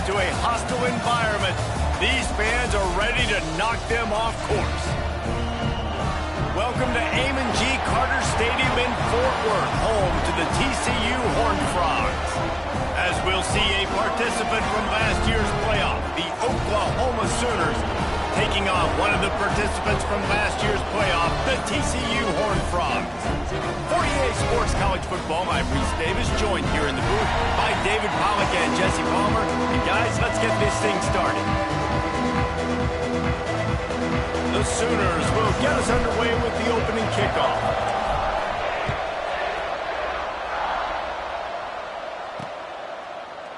to a hostile environment. These fans are ready to knock them off course. Welcome to Amon G. Carter Stadium in Fort Worth, home to the TCU Horned Frogs. As we'll see a participant from last year's playoff, the Oklahoma Sooners, taking on one of the participants from last year's playoff, the TCU Horned Frogs. For EA Sports College Football, I'm Reese Davis, joined here in the booth by David Pollack and Jesse Palmer. And guys, let's get this thing started. The Sooners will get us underway with the opening kickoff.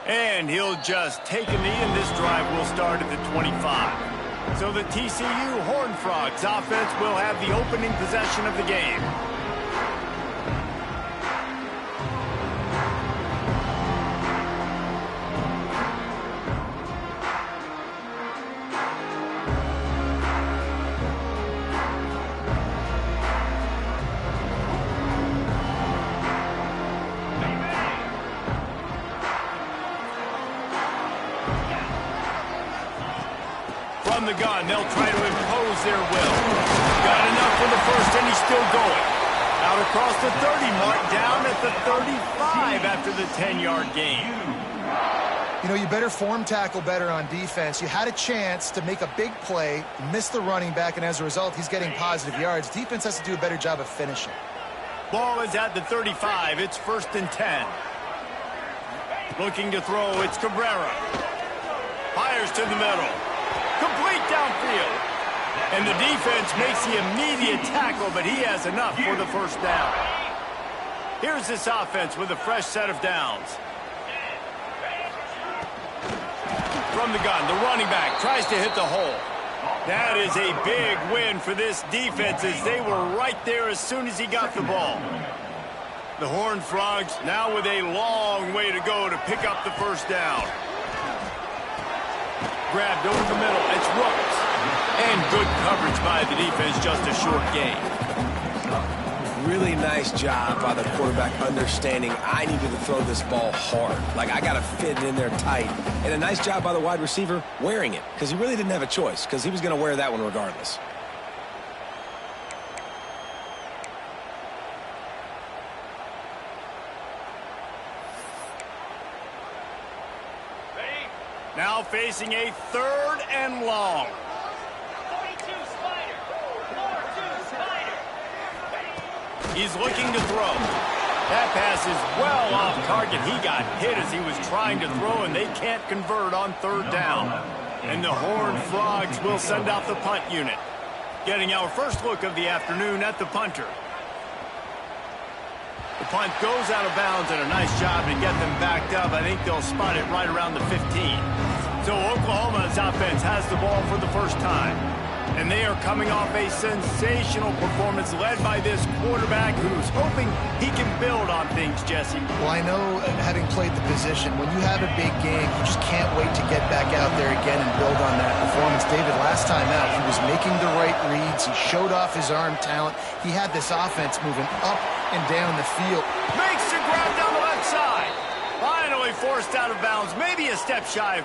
And he'll just take a knee, and this drive will start at the 25. So the TCU Horned Frogs offense will have the opening possession of the game. From the gun, they'll try to impose their will. Got enough for the first, and he's still going. Out across the 30 mark, down at the 35 after the 10-yard gain. You know, you better form tackle better on defense. You had a chance to make a big play, miss the running back, and as a result, he's getting positive yards. Defense has to do a better job of finishing. Ball is at the 35. It's 1st and 10. Looking to throw, it's Cabrera. Fires to the middle. Complete downfield. And the defense makes the immediate tackle, but he has enough for the first down. Here's this offense with a fresh set of downs. From the gun, the running back tries to hit the hole. That is a big win for this defense, as they were right there as soon as he got the ball. The Horned Frogs now with a long way to go to pick up the first down. Grabbed over the middle, it's Rhodes. And good coverage by the defense, just a short gain. Really nice job by the quarterback understanding I needed to throw this ball hard. Like, I got to fit it in there tight. And a nice job by the wide receiver wearing it, because he really didn't have a choice, because he was going to wear that one regardless. Now facing a 3rd and long. 42 Spider. 4-2 Spider. He's looking to throw. That pass is well off target. He got hit as he was trying to throw, and they can't convert on 3rd down. And the Horned Frogs will send out the punt unit. Getting our first look of the afternoon at the punter. The punt goes out of bounds, and a nice job to get them backed up. I think they'll spot it right around the 15. So Oklahoma's offense has the ball for the first time. And they are coming off a sensational performance led by this quarterback who's hoping he can build on things, Jesse. Well, I know, having played the position, when you have a big game, you just can't wait to get back out there again and build on that performance. David, last time out, he was making the right reads. He showed off his arm talent. He had this offense moving up and down the field. Makes the grab down the left side. Finally forced out of bounds, maybe a step shy of...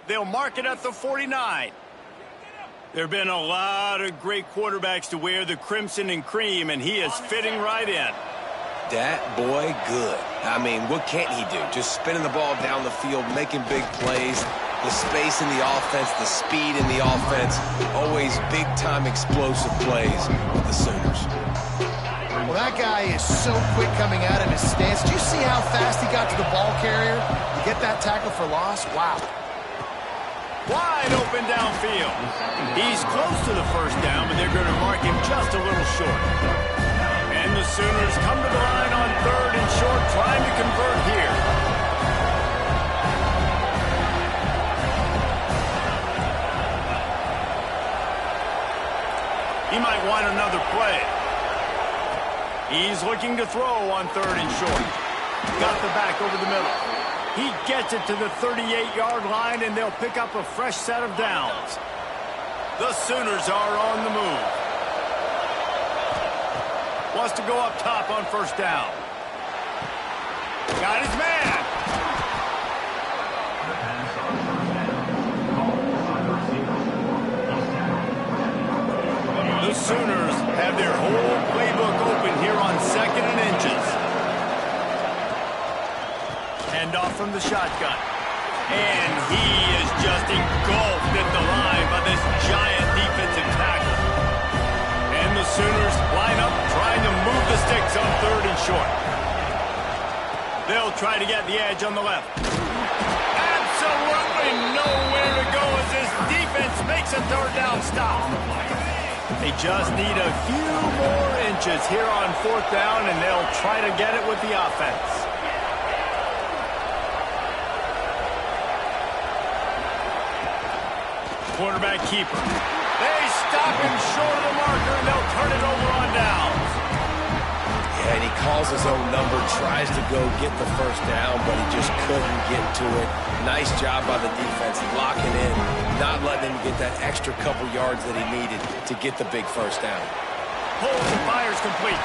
They'll mark it at the 49. There have been a lot of great quarterbacks to wear the crimson and cream, and he is fitting right in. That boy good. I mean, what can't he do? Just spinning the ball down the field, making big plays. The space in the offense, the speed in the offense. Always big-time explosive plays with the Sooners. Well, that guy is so quick coming out of his stance. Do you see how fast he got to the ball carrier? You get that tackle for loss? Wow. Wide open downfield. He's close to the first down, but they're going to mark him just a little short. And the Sooners come to the line on 3rd and short, trying to convert here. He might want another play. He's looking to throw on 3rd and short. Got the back over the middle. He gets it to the 38-yard line, and they'll pick up a fresh set of downs. The Sooners are on the move. Wants to go up top on first down. Got his man. The Sooners have their whole playbook open here on 2nd and inches. Hand off from the shotgun. And he is just engulfed at the line by this giant defensive tackle. And the Sooners line up trying to move the sticks on 3rd and short. They'll try to get the edge on the left. Absolutely nowhere to go as this defense makes a 3rd down stop. They just need a few more inches here on 4th down, and they'll try to get it with the offense. Quarterback keeper. They stop him short of the marker, and they'll turn it over on downs. Yeah, and he calls his own number, tries to go get the first down, but he just couldn't get to it. Nice job by the defense, locking in, not letting him get that extra couple yards that he needed to get the big first down. Holds and fires complete.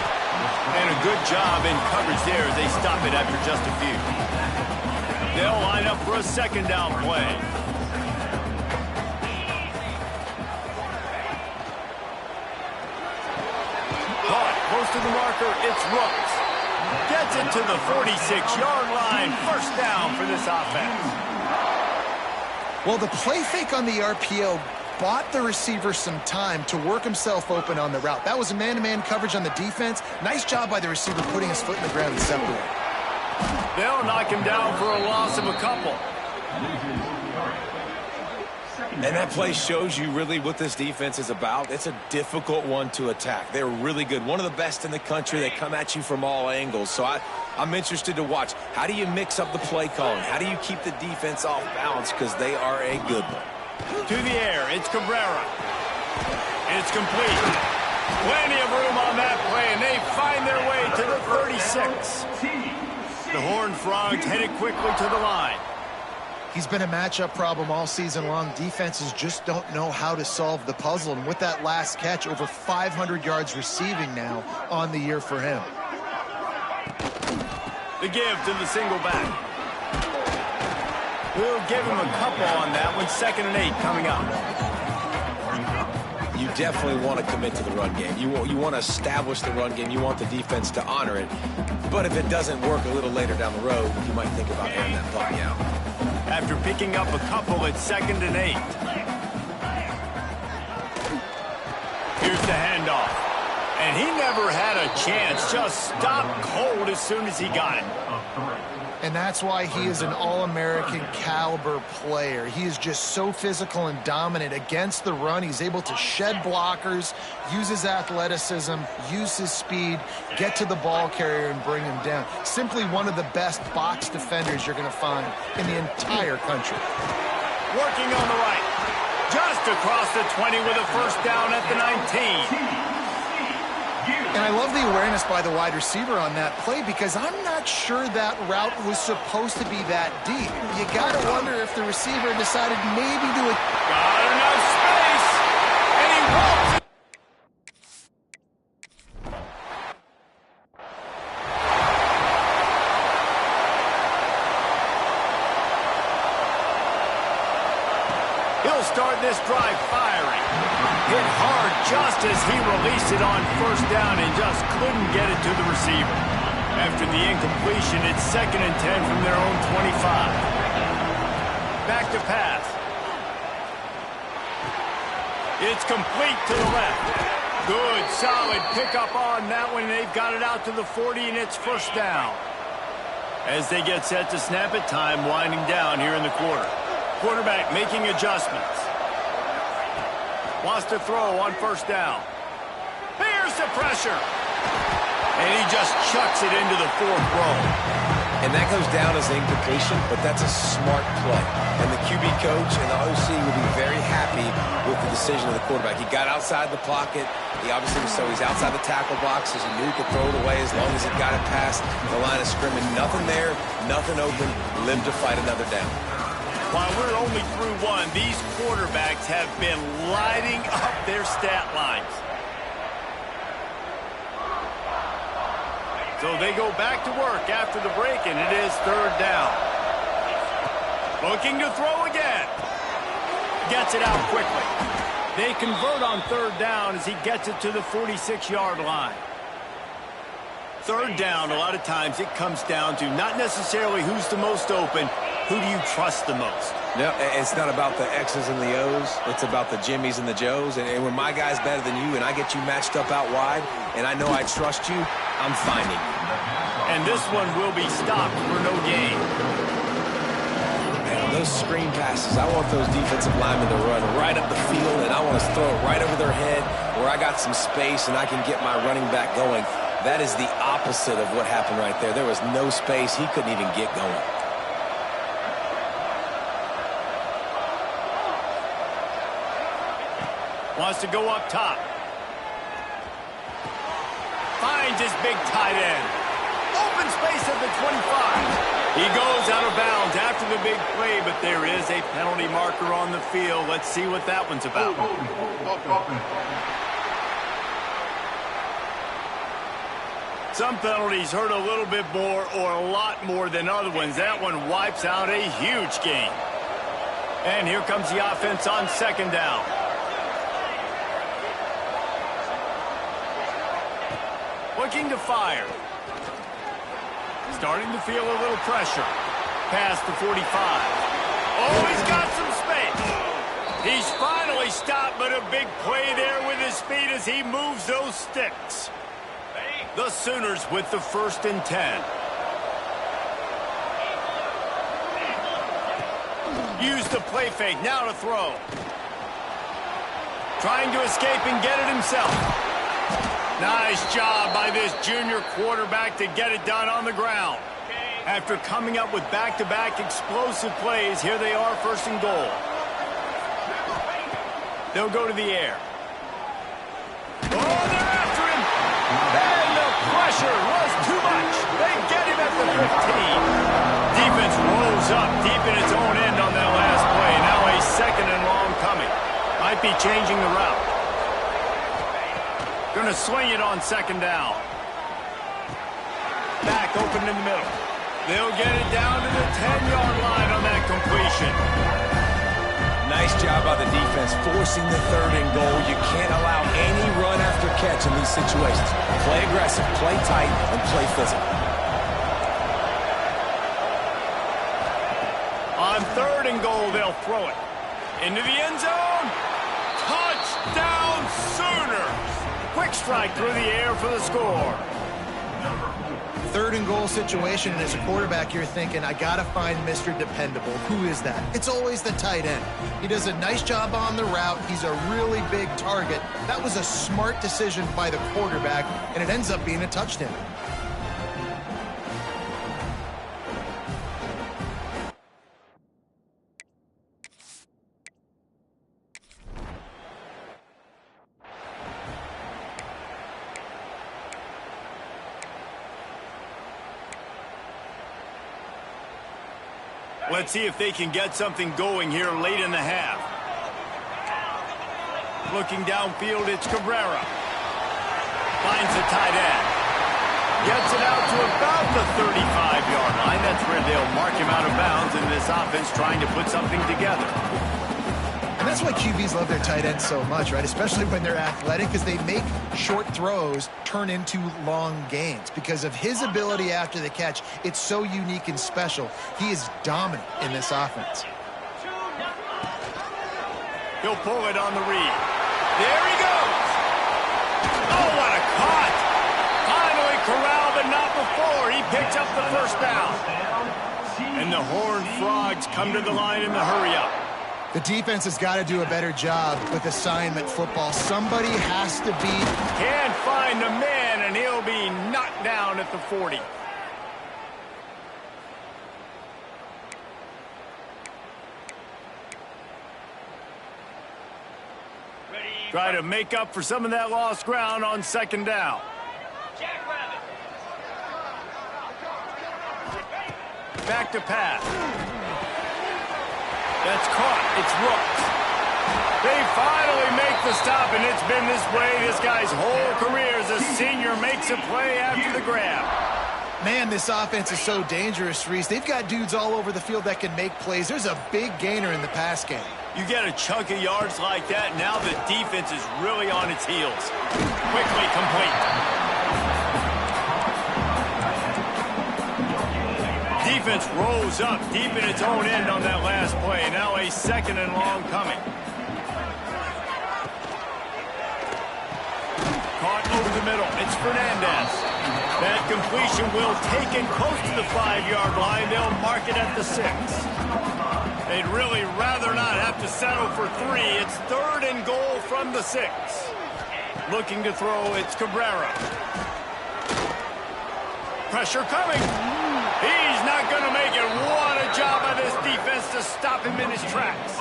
And a good job in coverage there as they stop it after just a few. They'll line up for a 2nd down play. Close to the marker, it's Rooks. Gets it to the 46-yard line. First down for this offense. Well, the play fake on the RPO bought the receiver some time to work himself open on the route. That was a man-to-man coverage on the defense. Nice job by the receiver putting his foot in the ground and separating. They'll knock him down for a loss of a couple. And that play shows you really what this defense is about. It's a difficult one to attack. They're really good. One of the best in the country. They come at you from all angles. So I'm interested to watch. How do you mix up the play calling? How do you keep the defense off balance? Because they are a good one. To the air, it's Cabrera. It's complete. Plenty of room on that play, and they find their way to the 36. The Horned Frogs headed quickly to the line. He's been a matchup problem all season long. Defenses just don't know how to solve the puzzle. And with that last catch, over 500 yards receiving now on the year for him. The give to the single back. We'll give him a couple on that one. 2nd and 8 coming up. You definitely want to commit to the run game. You want to establish the run game. You want the defense to honor it. But if it doesn't work a little later down the road, you might think about airing that puppy out. After picking up a couple at 2nd and 8. Here's the handoff. And he never had a chance. Just stopped cold as soon as he got it. And that's why he is an All-American caliber player. He is just so physical and dominant against the run. He's able to shed blockers, use his athleticism, use his speed, get to the ball carrier and bring him down. Simply one of the best box defenders you're going to find in the entire country. Working on the right. Just across the 20 with a first down at the 19. And I love the awareness by the wide receiver on that play because I'm not sure that route was supposed to be that deep. You got to wonder if the receiver decided maybe to... Got enough space, and he won't. this drive firing. Hit hard just as he released it on first down and just couldn't get it to the receiver. After the incompletion, it's 2nd and 10 from their own 25. Back to pass. It's complete to the left. Good, solid pickup on that one. They've got it out to the 40, and it's first down. As they get set to snap it, time winding down here in the quarter. Quarterback making adjustments. Wants to throw on first down. Here's the pressure. And he just chucks it into the 4th row. And that goes down as an incompletion, but that's a smart play. And the QB coach and the OC will be very happy with the decision of the quarterback. He got outside the pocket. He obviously so he's outside the tackle box, as he knew he could throw it away as long as he got it past the line of scrimmage. Nothing there, nothing open. Lived to fight another down. While we're only through one, these quarterbacks have been lighting up their stat lines. So they go back to work after the break, and it is 3rd down. Looking to throw again. Gets it out quickly. They convert on 3rd down as he gets it to the 46-yard line. 3rd down, a lot of times it comes down to not necessarily who's the most open, who do you trust the most? No, it's not about the X's and the O's. It's about the Jimmys and the Joes. And when my guy's better than you and I get you matched up out wide and I know I trust you, I'm finding you. And this one will be stopped for no gain. Man, those screen passes, I want those defensive linemen to run right up the field, and I want to throw it right over their head where I got some space and I can get my running back going. That is the opposite of what happened right there. There was no space. He couldn't even get going. Wants to go up top. Finds his big tight end. Open space at the 25. He goes out of bounds after the big play, but there is a penalty marker on the field. Let's see what that one's about. Some penalties hurt a little bit more or a lot more than other ones. That one wipes out a huge gain. And here comes the offense on 2nd down. Looking to fire. Starting to feel a little pressure. Past the 45. Oh, he's got some space. He's finally stopped, but a big play there with his feet as he moves those sticks. The Sooners with the 1st and 10. Use the play fake, now to throw. Trying to escape and get it himself. Nice job by this junior quarterback to get it done on the ground. After coming up with back-to-back explosive plays, here they are, 1st and goal. They'll go to the air. Oh, they're after him! And the pressure was too much. They get him at the 15. Defense rolls up deep in its own end on that last play. Now a 2nd and long coming. Might be changing the route. Going to swing it on 2nd down. Back open in the middle. They'll get it down to the 10-yard line on that completion. Nice job by the defense forcing the 3rd and goal. You can't allow any run after catch in these situations. Play aggressive, play tight, and play physical. On 3rd and goal, they'll throw it. Into the end zone. Touchdown Sooners. Quick strike through the air for the score. 3rd and goal situation, and as a quarterback, you're thinking, I got to find Mr. Dependable. Who is that? It's always the tight end. He does a nice job on the route. He's a really big target. That was a smart decision by the quarterback, and it ends up being a touchdown. Let's see if they can get something going here late in the half. Looking downfield, it's Cabrera. Finds the tight end. Gets it out to about the 35-yard line. That's where they'll mark him out of bounds in this offense trying to put something together. And That's why QBs love their tight ends so much, right? Especially when they're athletic, because they make short throws turn into long gains. Because of his ability after the catch, it's so unique and special. He is dominant in this offense. He'll pull it on the read. There he goes. Oh, what a caught. Finally corralled, but not before. He picks up the first down. And the Horned Frogs come to the line in the hurry-up. The defense has got to do a better job with assignment football. Somebody has to be... Can't find the man, and he'll be knocked down at the 40. Try to make up for some of that lost ground on second down. Back to pass. That's caught. It's Rooks. They finally make the stop, and it's been this way this guy's whole career as a senior makes a play after the grab. Man, this offense is so dangerous, Reese. They've got dudes all over the field that can make plays. There's a big gainer in the pass game. You get a chunk of yards like that, now the defense is really on its heels. Quickly complete. Defense rolls up deep in its own end on that last play. Now a second and long coming. Caught over the middle. It's Fernandez. That completion will take it close to the 5-yard line. They'll mark it at the 6. They'd really rather not have to settle for 3. It's 3rd and goal from the 6. Looking to throw, it's Cabrera. Pressure coming. He's not going to make it. What a job by this defense to stop him in his tracks.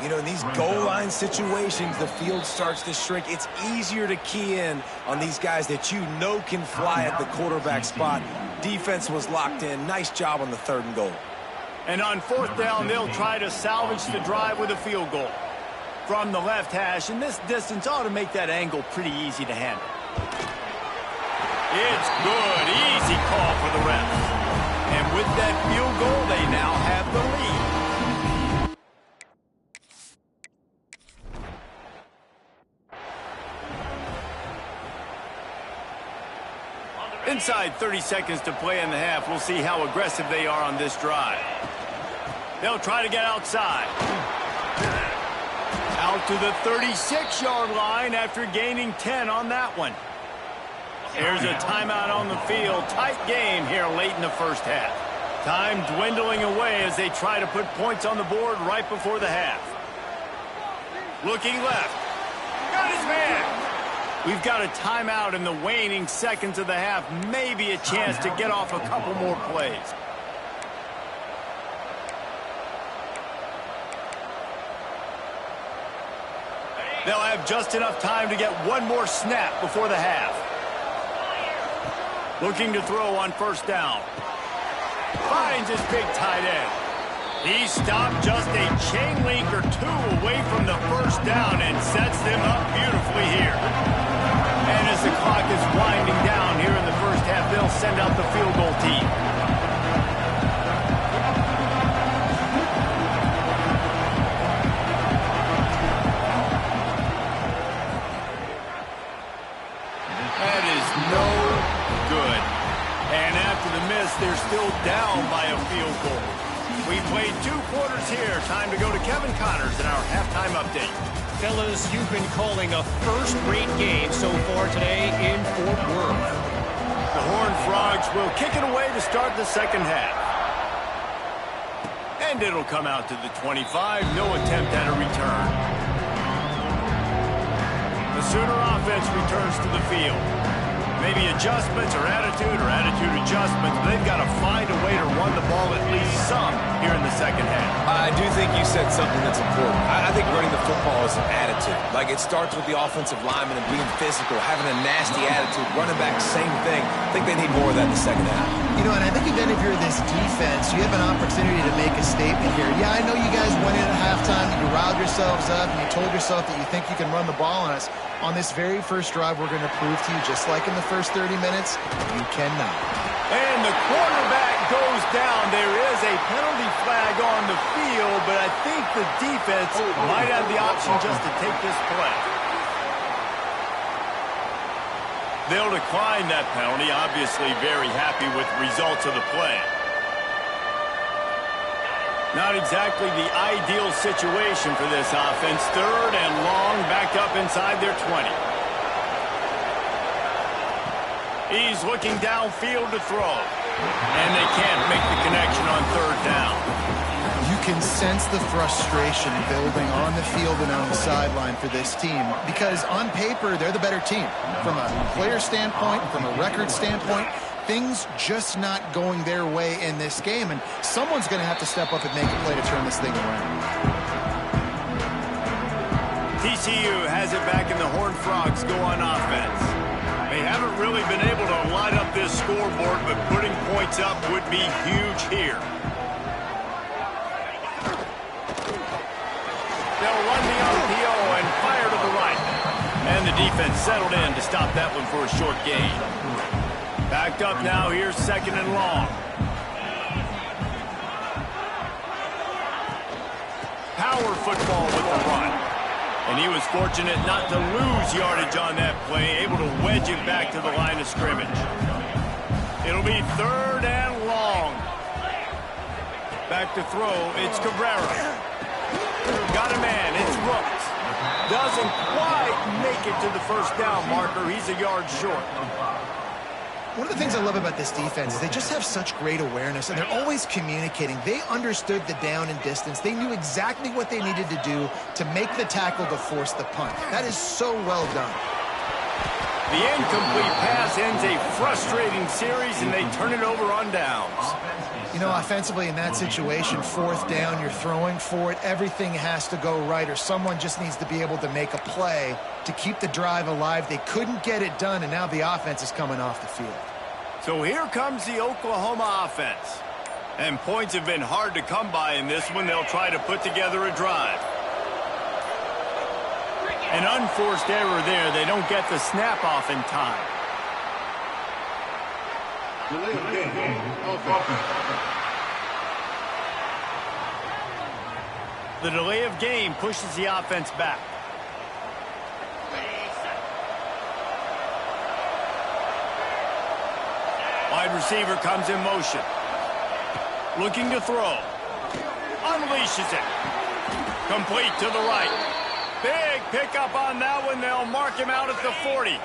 You know, in these goal line situations, the field starts to shrink. It's easier to key in on these guys that you know can fly at the quarterback spot. Defense was locked in. Nice job on the 3rd and goal. And on 4th down, they'll try to salvage the drive with a field goal. From the left hash, and this distance ought to make that angle pretty easy to handle. It's good. Easy call for the refs. And with that field goal, they now have the lead. Inside 30 seconds to play in the half. We'll see how aggressive they are on this drive. They'll try to get outside. Out to the 36-yard line after gaining 10 on that one. There's a timeout on the field. Tight game here late in the first half. Time dwindling away as they try to put points on the board right before the half. Looking left. Got his man. We've got a timeout in the waning seconds of the half. Maybe a chance to get off a couple more plays. They'll have just enough time to get one more snap before the half. Looking to throw on 1st down. Finds his big tight end. He stopped just a chain link or 2 away from the 1st down and sets them up beautifully here. And as the clock is winding down here in the first half, they'll send out the field goal team. That is no good. And after the miss, they're still down by a field goal. We played 2 quarters here. Time to go to Kevin Connors in our halftime update. Fellas, you've been calling a first-rate game so far today in Fort Worth. The Horned Frogs will kick it away to start the second half. And it'll come out to the 25. No attempt at a return. The Sooner offense returns to the field. Maybe adjustments or attitude adjustments, but they've got to find a way to run the ball at least some here in the second half. I do think you said something that's important. I think running the football is an attitude. Like, it starts with the offensive lineman and being physical, having a nasty attitude. Running back, same thing. I think they need more of that in the second half. You know, and I think again, if you're this defense, you have an opportunity to make a statement here. Yeah, I know you guys went in at halftime, you riled yourselves up, and you told yourself that you think you can run the ball on us. On this very first drive, we're going to prove to you, just like in the first 30 minutes? You cannot. And the quarterback goes down. There is a penalty flag on the field, but I think the defense might have the option just to take this play. They'll decline that penalty, obviously very happy with the results of the play. Not exactly the ideal situation for this offense. Third and long, backed up inside their 20. He's looking downfield to throw. And they can't make the connection on third down. You can sense the frustration building on the field and on the sideline for this team because on paper, they're the better team. From a player standpoint, from a record standpoint, things just not going their way in this game, and someone's going to have to step up and make a play to turn this thing around. TCU has it back, and the Horned Frogs go on offense. They haven't really been able to light up this scoreboard, but putting points up would be huge here. They'll run the RPO and fire to the right. And the defense settled in to stop that one for a short gain. Backed up now, here's second and long. Power football with the run. And he was fortunate not to lose yardage on that play, able to wedge it back to the line of scrimmage. It'll be third and long. Back to throw, it's Cabrera. Got a man, it's Rooks. Doesn't quite make it to the first down marker. He's a yard short. One of the things I love about this defense is they just have such great awareness, and they're always communicating. They understood the down and distance. They knew exactly what they needed to do to make the tackle to force the punt. That is so well done. The incomplete pass ends a frustrating series, and they turn it over on downs. You know, offensively in that situation, fourth down, you're throwing for it. Everything has to go right, or someone just needs to be able to make a play to keep the drive alive. They couldn't get it done, and now the offense is coming off the field. So here comes the Oklahoma offense. And points have been hard to come by in this one. They'll try to put together a drive. An unforced error there. They don't get the snap off in time. The delay of game pushes the offense back. Wide receiver comes in motion. Looking to throw. Unleashes it. Complete to the right. Big pickup on that one. They'll mark him out at the 40.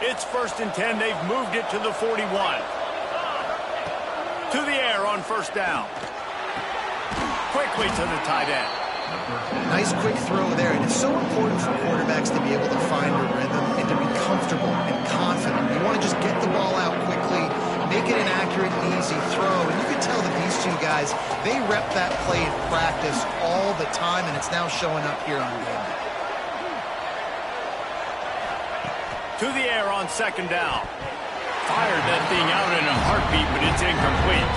It's first and 10. They've moved it to the 41. To the air on first down. Quickly to the tight end. Nice quick throw there, and it's so important for quarterbacks to be able to find a rhythm and to be comfortable and confident. You want to just get the ball out quickly, make it an accurate and easy throw, and you can tell that these two guys, they rep that play in practice all the time, and it's now showing up here on game day. To the air on second down. Fired that thing out in a heartbeat, but it's incomplete.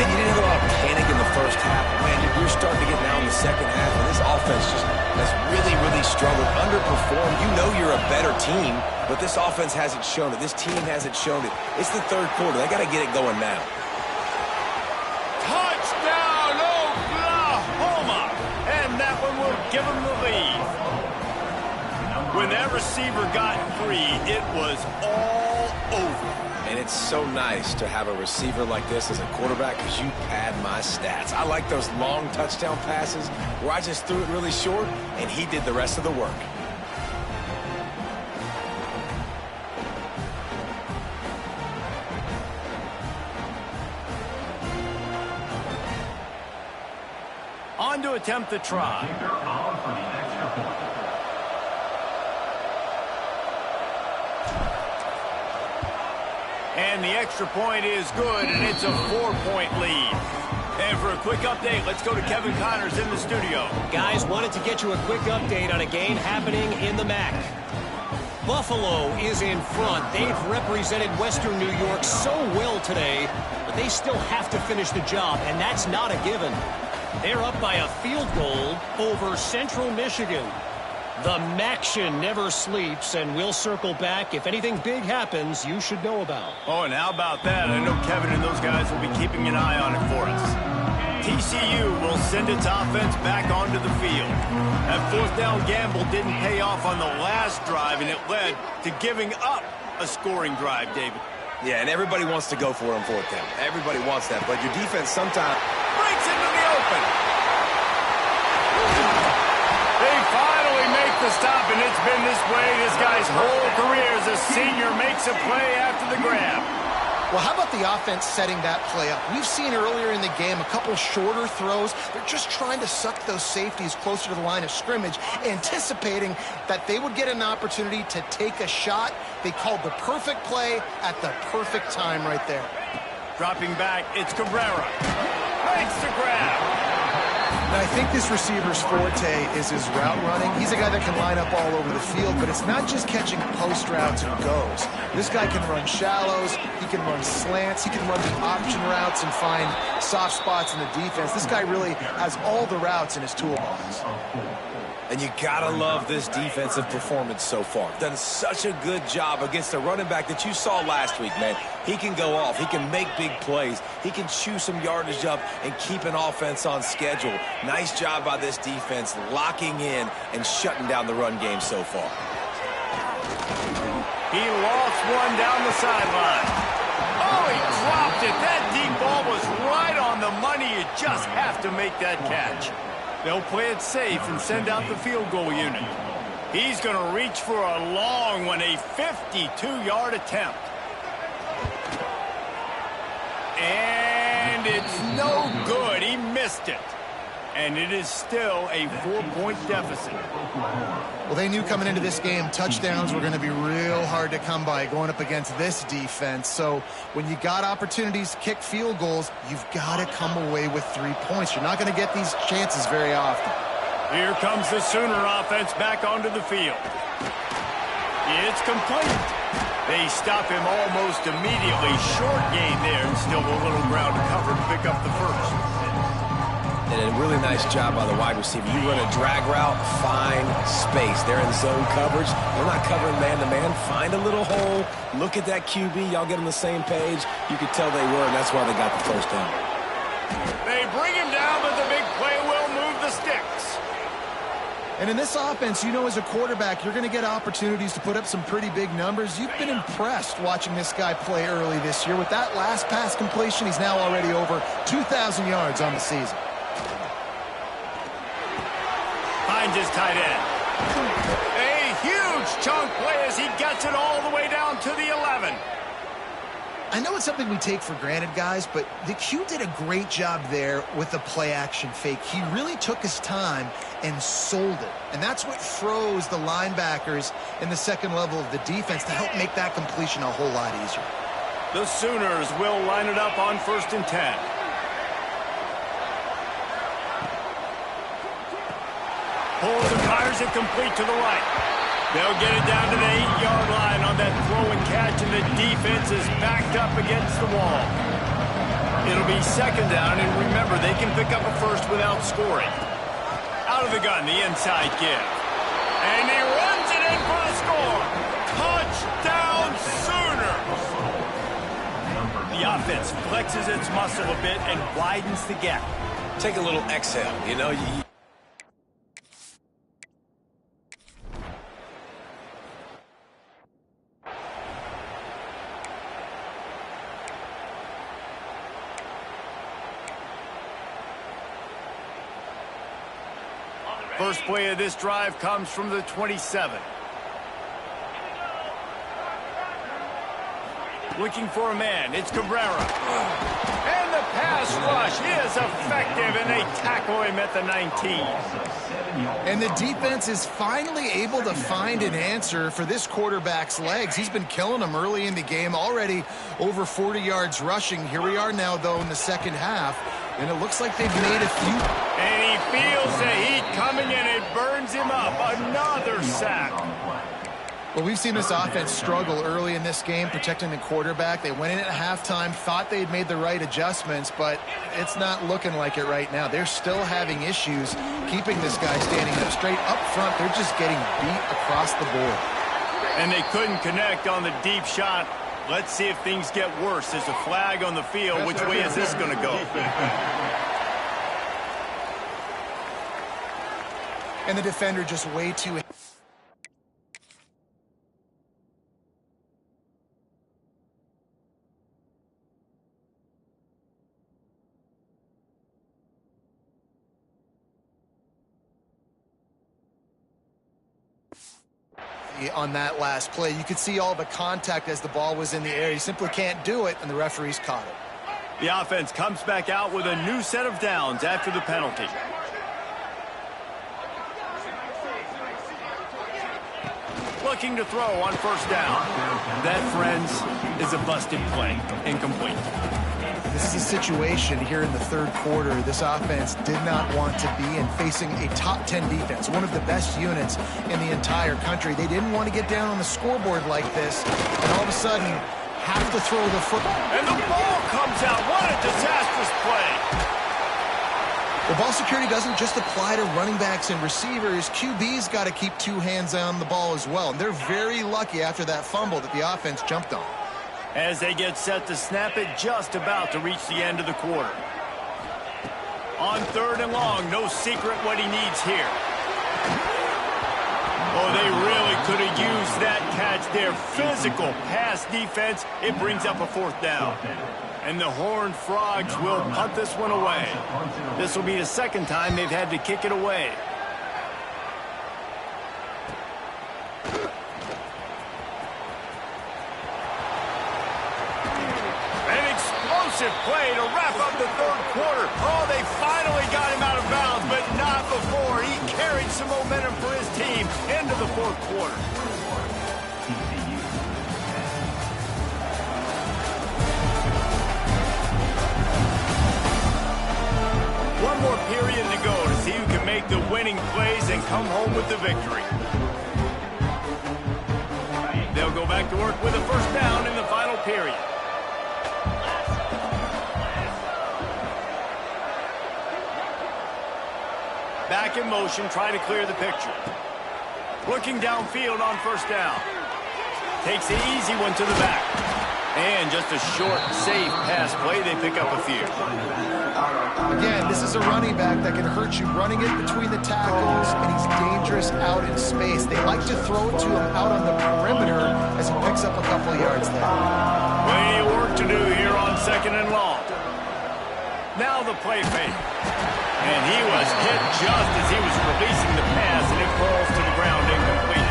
And you didn't have a lot of panic in the first half. Man, you're starting to get now in the second half, and this offense just has really, really struggled, underperformed. You know you're a better team, but this offense hasn't shown it. This team hasn't shown it. It's the third quarter. They got to get it going now. Touchdown, Oklahoma! And that one will give them the lead. When that receiver got free, it was all over. And it's so nice to have a receiver like this as a quarterback because you pad my stats. I like those long touchdown passes where I just threw it really short and he did the rest of the work. On to attempt the try. And the extra point is good, and it's a 4-point lead. And for a quick update, let's go to Kevin Connors in the studio. Guys, wanted to get you a quick update on a game happening in the MAC. Buffalo is in front. They've represented Western New York so well today, but they still have to finish the job, and that's not a given. They're up by a field goal over Central Michigan. The Maction never sleeps, and we'll circle back. If anything big happens, you should know about. Oh, and how about that? I know Kevin and those guys will be keeping an eye on it for us. TCU will send its offense back onto the field. That fourth down gamble didn't pay off on the last drive, and it led to giving up a scoring drive, David. Yeah, and everybody wants to go for it on fourth down. Everybody wants that, but your defense sometimes Breaks into the open. They finally make the stop, and it's been this way this guy's whole career as a senior makes a play after the grab. Well, how about the offense setting that play up? We've seen earlier in the game a couple shorter throws. They're just trying to suck those safeties closer to the line of scrimmage, anticipating that they would get an opportunity to take a shot. They called the perfect play at the perfect time right there. Dropping back, it's Cabrera. Makes the grab. Now, I think this receiver's forte is his route running. He's a guy that can line up all over the field, but it's not just catching post routes and goes. This guy can run shallows, he can run slants, he can run the option routes and find soft spots in the defense. This guy really has all the routes in his toolbox. And you gotta love this defensive performance so far. Done such a good job against a running back that you saw last week, man. He can go off. He can make big plays. He can chew some yardage up and keep an offense on schedule. Nice job by this defense locking in and shutting down the run game so far. He lost one down the sideline. Oh, he dropped it. That deep ball was right on the money. You just have to make that catch. They'll play it safe and send out the field goal unit. He's going to reach for a long one, a 52-yard attempt. And it's no good. He missed it. And it is still a 4-point deficit. Well, they knew coming into this game touchdowns were going to be real hard to come by going up against this defense. So when you got opportunities to kick field goals, you've got to come away with 3 points. You're not going to get these chances very often. Here comes the Sooner offense back onto the field. It's complete. They stop him almost immediately. Short gain there, and still a little ground to cover to pick up the first. And a really nice job by the wide receiver. You run a drag route, find space. They're in zone coverage. They're not covering man-to-man. Find a little hole. Look at that QB. Y'all get on the same page. You could tell they were, and that's why they got the first down. They bring him down, but the big play will move the sticks. And in this offense, you know, as a quarterback, you're going to get opportunities to put up some pretty big numbers. You've been impressed watching this guy play early this year. With that last pass completion, he's now already over 2,000 yards on the season. Finds his tight end. A huge chunk play as he gets it all the way down to the 11. I know it's something we take for granted, guys, but the Q did a great job there with the play-action fake. He really took his time and sold it. And that's what froze the linebackers in the second level of the defense to help make that completion a whole lot easier. The Sooners will line it up on 1st and 10. Pulls and fires it complete to the right. They'll get it down to the 8-yard line on that throw and catch, and the defense is backed up against the wall. It'll be 2nd down, and remember, they can pick up a first without scoring. Out of the gun, the inside give. And he runs it in for the score. Touchdown, Sooners! The offense flexes its muscle a bit and widens the gap. Take a little exhale, you know. First play of this drive comes from the 27. Looking for a man. It's Cabrera. And the pass rush is effective, and they tackle him at the 19. And the defense is finally able to find an answer for this quarterback's legs. He's been killing them early in the game, already over 40 yards rushing. Here we are now, though, in the second half, and it looks like they've made a few. And he feels the heat coming, and it burns him up. Another sack. Well, we've seen this offense struggle early in this game, protecting the quarterback. They went in at halftime, thought they'd made the right adjustments, but it's not looking like it right now. They're still having issues keeping this guy standing up straight up front. They're just getting beat across the board. And they couldn't connect on the deep shot. Let's see if things get worse. There's a flag on the field. Which way is this going to go? And the defender just way too... on that last play. You could see all the contact as the ball was in the air. He simply can't do it, and the referees caught it. The offense comes back out with a new set of downs after the penalty. Looking to throw on first down. That, friends, is a busted play. Incomplete. This is a situation here in the third quarter this offense did not want to be in, facing a top 10 defense, one of the best units in the entire country. They didn't want to get down on the scoreboard like this, and all of a sudden have to throw the football. And the ball comes out. What a disastrous play. The ball security doesn't just apply to running backs and receivers. QB's got to keep two hands on the ball as well. And they're very lucky after that fumble that the offense jumped on. As they get set to snap it, just about to reach the end of the quarter. On third and long, no secret what he needs here. Oh, they really could have used that catch there. Physical pass defense. It brings up a fourth down. And the Horned Frogs will punt this one away. This will be the second time they've had to kick it away. Play to wrap up the third quarter. Oh, they finally got him out of bounds, but not before. He carried some momentum for his team into the fourth quarter. One more period to go to see who can make the winning plays and come home with the victory. They'll go back to work with a first down in the final period. Back in motion, try to clear the picture. Looking downfield on first down. Takes the easy one to the back. And just a short, safe pass play. They pick up a few. Again, this is a running back that can hurt you running it between the tackles, and he's dangerous out in space. They like to throw it to him out on the perimeter as he picks up a couple yards there. Plenty of work to do here on second and long. Now the play fake. And he was hit just as he was releasing the pass, and it falls to the ground incomplete.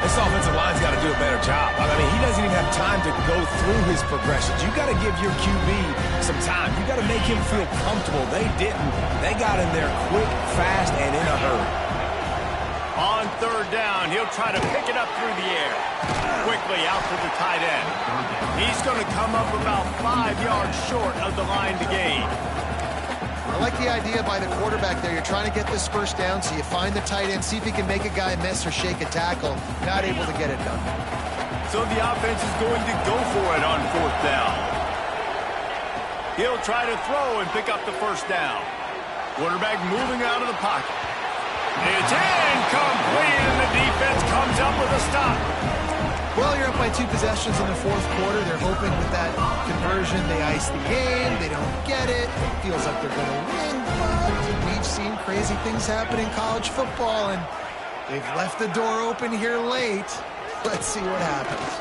This offensive line's got to do a better job. I mean, he doesn't even have time to go through his progressions. You got to give your QB some time. You got to make him feel comfortable. They didn't. They got in there quick, fast, and in a hurry. On third down, he'll try to pick it up through the air. Quickly out to the tight end. He's going to come up about 5 yards short of the line to gain. I like the idea by the quarterback there. You're trying to get this first down, so you find the tight end, see if he can make a guy miss or shake a tackle. Not able to get it done. So the offense is going to go for it on fourth down. He'll try to throw and pick up the first down. Quarterback moving out of the pocket. It's incomplete, and the defense comes up with a stop. Well, you're up by 2 possessions in the fourth quarter. They're hoping with that conversion they ice the game. They don't get it. It feels like they're going to win, but we've seen crazy things happen in college football, and they've left the door open here late. Let's see what happens.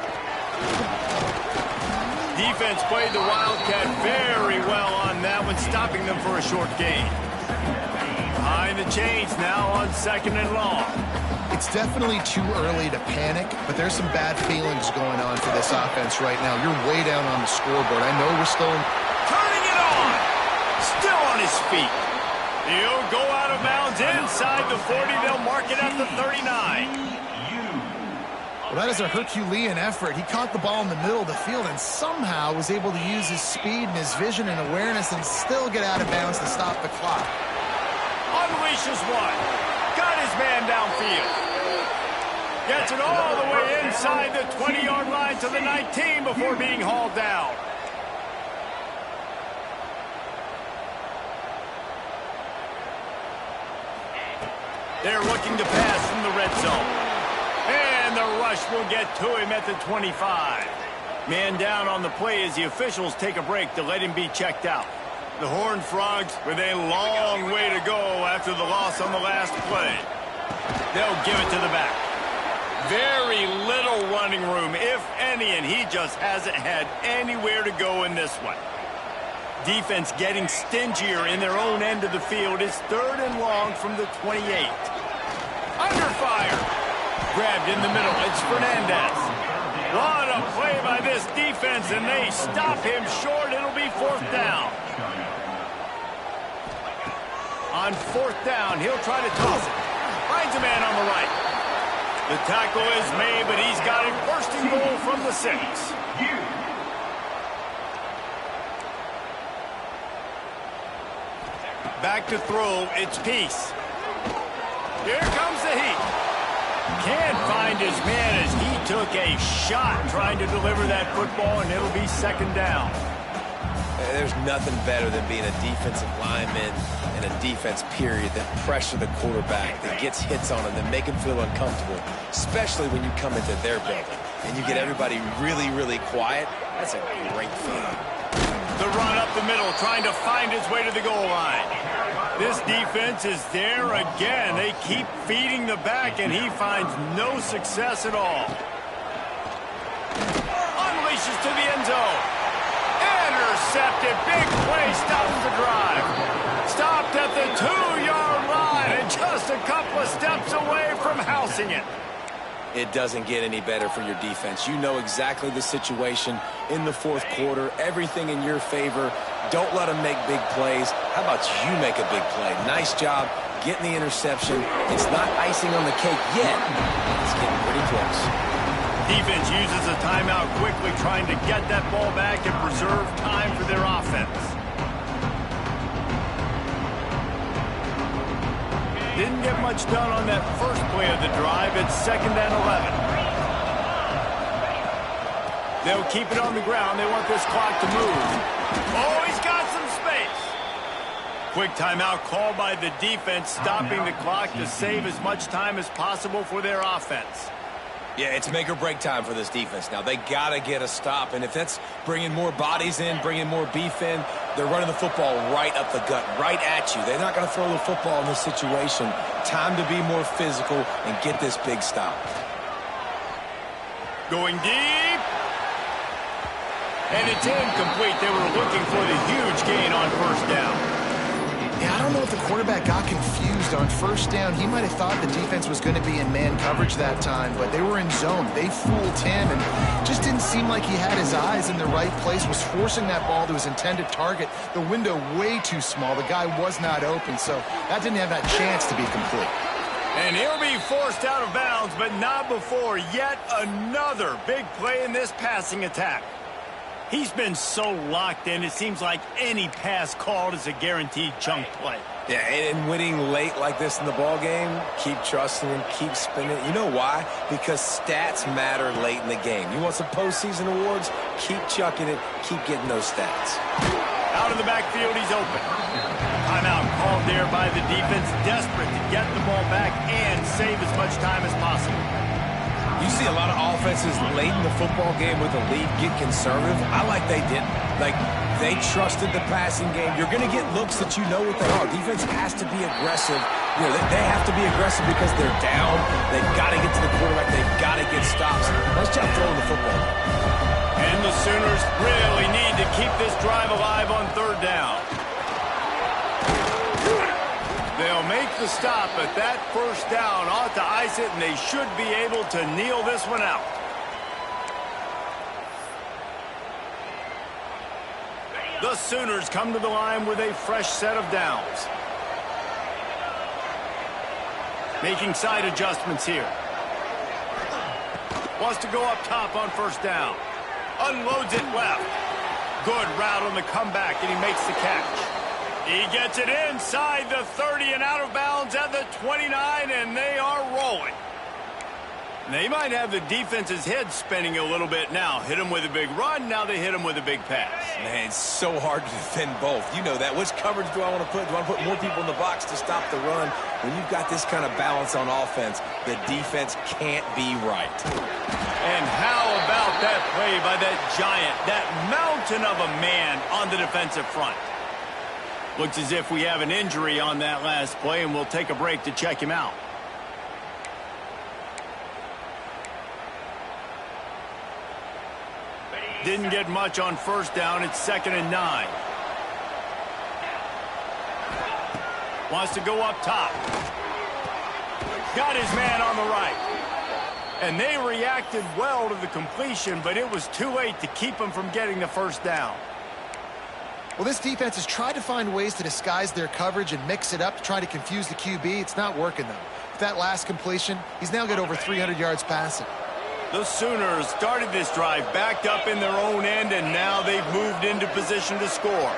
Defense played the Wildcat very well on that one, stopping them for a short gain. Behind the chains now on second and long. It's definitely too early to panic, but there's some bad feelings going on for this offense right now. You're way down on the scoreboard. I know we're still in... Turning it on! Still on his feet. He'll go out of bounds inside the 40. They'll mark it at the 39. Well, that is a Herculean effort. He caught the ball in the middle of the field and somehow was able to use his speed and his vision and awareness and still get out of bounds to stop the clock. Unleashes one. Got his man downfield. Gets it all the way inside the 20-yard line to the 19 before being hauled down. They're looking to pass from the red zone. And the rush will get to him at the 25. Man down on the play as the officials take a break to let him be checked out. The Horned Frogs with a long way to go after the loss on the last play. They'll give it to the back. Very little running room, if any, and he just hasn't had anywhere to go in this one. Defense getting stingier in their own end of the field. It's 3rd and long from the 28. Under fire. Grabbed in the middle. It's Fernandez. What a play by this defense, and they stop him short. It'll be 4th down. On 4th down, he'll try to toss it. Finds a man on the right. The tackle is made, but he's got it 1st and goal from the 6. Back to throw, it's Peace. Here comes the heat. Can't find his man as he took a shot trying to deliver that football, and it'll be 2nd down. There's nothing better than being a defensive lineman and a defense period that pressure the quarterback, that gets hits on him, that make him feel uncomfortable, especially when you come into their building and you get everybody really, really quiet. That's a great feeling. The run up the middle, trying to find his way to the goal line. This defense is there again. They keep feeding the back, and he finds no success at all. Unleashes to the end zone. Intercepted. Big play stops the drive. Stopped at the 2-yard line and just a couple of steps away from housing it. It doesn't get any better for your defense. You know exactly the situation in the 4th quarter. Everything in your favor. Don't let them make big plays. How about you make a big play? Nice job getting the interception. It's not icing on the cake yet. It's getting pretty close. Defense uses a timeout quickly, trying to get that ball back and preserve time for their offense. Didn't get much done on that first play of the drive. It's 2nd and 11. They'll keep it on the ground. They want this clock to move. Oh, he's got some space. Quick timeout called by the defense, stopping the clock to save as much time as possible for their offense. Yeah, it's make or break time for this defense. Now, they got to get a stop, and if that's bringing more bodies in, bringing more beef in, they're running the football right up the gut, right at you. They're not going to throw the football in this situation. Time to be more physical and get this big stop. Going deep. And it's incomplete. They were looking for the huge gain on 1st down. Yeah, I don't know if the quarterback got confused on 1st down. He might have thought the defense was going to be in man coverage that time, but they were in zone. They fooled him, and just didn't seem like he had his eyes in the right place, was forcing that ball to his intended target. The window way too small. The guy was not open, so that didn't have that chance to be complete. And he'll be forced out of bounds, but not before yet another big play in this passing attack. He's been so locked in, it seems like any pass called is a guaranteed chunk play. Yeah, and winning late like this in the ball game, keep trusting him, keep spinning. You know why? Because stats matter late in the game. You want some postseason awards? Keep chucking it, keep getting those stats. Out of the backfield, he's open. Timeout called there by the defense, desperate to get the ball back and save as much time as possible. You see a lot of offenses late in the football game with a lead get conservative. I like they didn't. Like, they trusted the passing game. You're going to get looks that you know what they are. Defense has to be aggressive. You know, they have to be aggressive because they're down. They've got to get to the quarterback. They've got to get stops. Nice job throwing the football. And the Sooners really need to keep this drive alive on 3rd down. They'll make the stop, but that 1st down ought to ice it, and they should be able to kneel this one out. The Sooners come to the line with a fresh set of downs. Making side adjustments here. Wants to go up top on 1st down. Unloads it left. Good route on the comeback, and he makes the catch. He gets it inside the 30 and out of bounds at the 29, and they are rolling. They might have the defense's head spinning a little bit now. Hit them with a big run, now they hit them with a big pass. Man, it's so hard to defend both. You know that. Which coverage do I want to put? Do I want to put more people in the box to stop the run? When you've got this kind of balance on offense, the defense can't be right. And how about that play by that giant, that mountain of a man on the defensive front? Looks as if we have an injury on that last play, and we'll take a break to check him out. Didn't get much on first down. It's 2nd and 9. Wants to go up top. Got his man on the right. And they reacted well to the completion, but it was too late to keep him from getting the first down. Well, this defense has tried to find ways to disguise their coverage and mix it up to try to confuse the QB. It's not working, though. With that last completion, he's now got over 300 yards passing. The Sooners started this drive backed up in their own end, and now they've moved into position to score.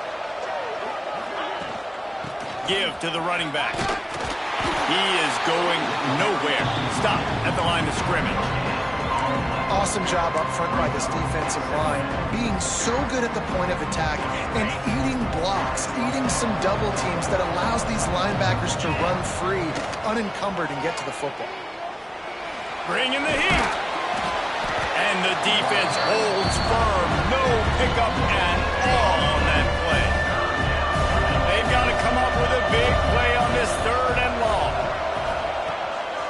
Give to the running back. He is going nowhere. Stop at the line of scrimmage. Awesome job up front by this defensive line, being so good at the point of attack and eating blocks, eating some double teams that allows these linebackers to run free, unencumbered, and get to the football. Bring in the heat. And the defense holds firm. No pickup at all on that play. They've got to come up with a big play on this 3rd and long.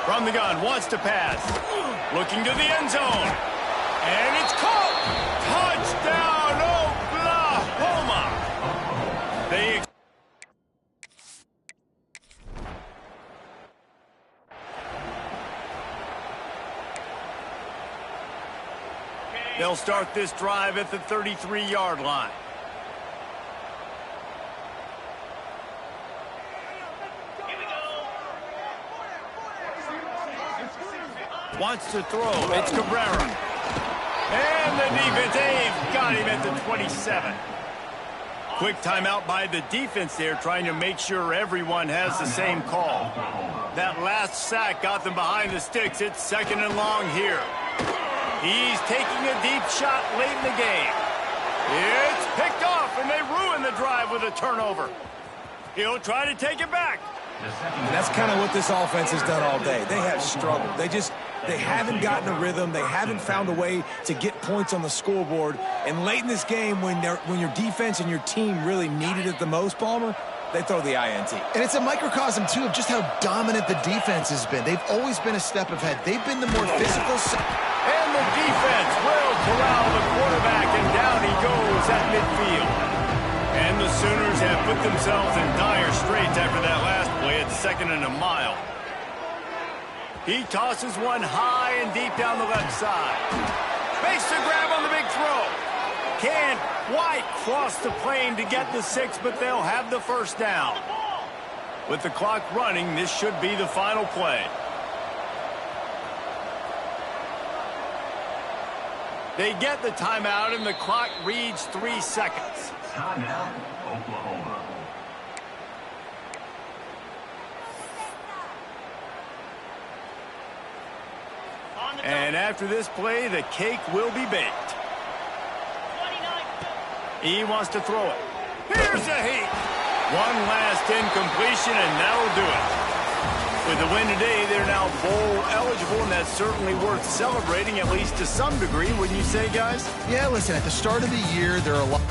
From the gun, wants to pass. Looking to the end zone. And it's caught. Touchdown, Oklahoma. They'll start this drive at the 33-yard line. Wants to throw. It's Cabrera. And the defense, they've got him at the 27. Quick timeout by the defense there, trying to make sure everyone has the same call. That last sack got them behind the sticks. It's 2nd and long here. He's taking a deep shot late in the game. It's picked off, and they ruin the drive with a turnover. He'll try to take it back. And that's kind of what this offense has done all day. They have struggled. They haven't gotten a rhythm. They haven't found a way to get points on the scoreboard. And late in this game, when your defense and your team really needed it the most, Palmer, they throw the INT. And it's a microcosm, too, of just how dominant the defense has been. They've always been a step ahead. They've been the more physical. And the defense will corral the quarterback, and down he goes at midfield. And the Sooners have put themselves in dire straits after that last play. It's 2nd and a mile. He tosses one high and deep down the left side. Makes the grab on the big throw. Can't quite cross the plane to get the 6, but they'll have the first down. With the clock running, this should be the final play. They get the timeout, and the clock reads 3 seconds. Timeout, Oklahoma. And after this play, the cake will be baked. He wants to throw it. Here's a heat. One last incompletion, and that'll do it. With the win today, they're now bowl eligible, and that's certainly worth celebrating, at least to some degree, wouldn't you say, guys? Yeah, listen, at the start of the year, there are a lot.